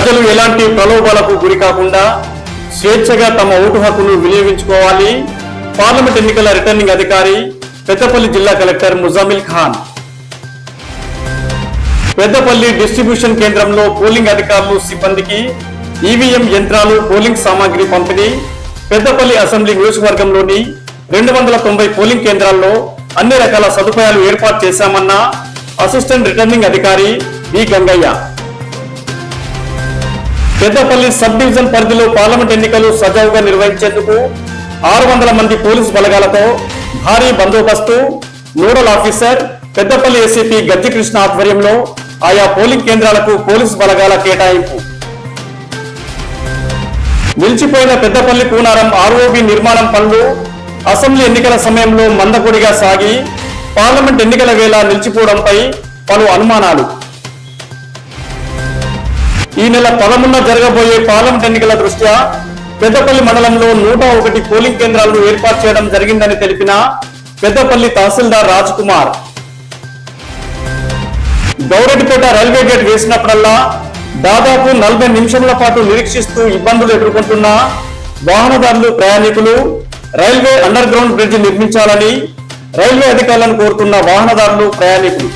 ప్రజలు ఎలాంటి ప్రలోభాలకు గురి కాకుండా స్వేచ్ఛగా తమ ఓటు హక్కును వినియోగించుకోవాలి. పార్లమెంట్ ఎన్నికల రిటర్నింగ్ అధికారి పెద్దపల్లి జిల్లా కలెక్టర్ ముజామిల్ ఖాన్. పెద్దపల్లి డిస్ట్రిబ్యూషన్ కేంద్రంలో పోలింగ్ అధికారులు సిబ్బందికి ఈవీఎం యంత్రాలు, పోలింగ్ సామాగ్రి పంపిణీ. పెద్దపల్లి అసెంబ్లీ నియోజకవర్గంలోని 290 పోలింగ్ కేంద్రాల్లో అన్ని రకాల సదుపాయాలు ఏర్పాటు చేశామన్న అసిస్టెంట్ రిటర్నింగ్ అధికారి వి గంగయ్య. పెద్దపల్లి సబ్ డివిజన్ పరిధిలో పార్లమెంట్ ఎన్నికలు సజావుగా నిర్వహించేందుకు 600 మంది పోలీసు బలగాలతో భారీ బందోబస్తు. నోడల్ ఆఫీసర్ పెద్దపల్లి ఏసీపీ గజ్జి కృష్ణ ఆధ్వర్యంలో ఆయా పోలింగ్ కేంద్రాలకు పోలీసు బలగాల కేటాయింపు. నిలిచిపోయిన పెద్దపల్లి కూనారం ఆర్ఓబి నిర్మాణం పనులు అసెంబ్లీ ఎన్నికల సమయంలో మందకొడిగా సాగి పార్లమెంట్ ఎన్నికల వేళ నిలిచిపోవడంపై పలు అనుమానాలు. ఈ నెల 11న జరగబోయే పార్లమెంట్ ఎన్నికల దృష్ట్యా పెద్దపల్లి మండలంలో 101 పోలింగ్ కేంద్రాలను ఏర్పాటు చేయడం జరిగిందని తెలిపిన పెద్దపల్లి తహసీల్దార్ రాజ్ కుమార్, గౌరెడ్డిపేట రైల్వే గేట్ వేసినప్పుడల్లా దాదాపు 40 నిమిషముల పాటు నిరీక్షిస్తూ ఇబ్బందులు ఎదుర్కొంటున్న వాహనదారులు, ప్రయాణికులు రైల్వే అండర్ గ్రౌండ్ బ్రిడ్జ్ నిర్మించాలని రైల్వే అధికారులను కోరుతున్న వాహనదారులు, ప్రయాణికులు.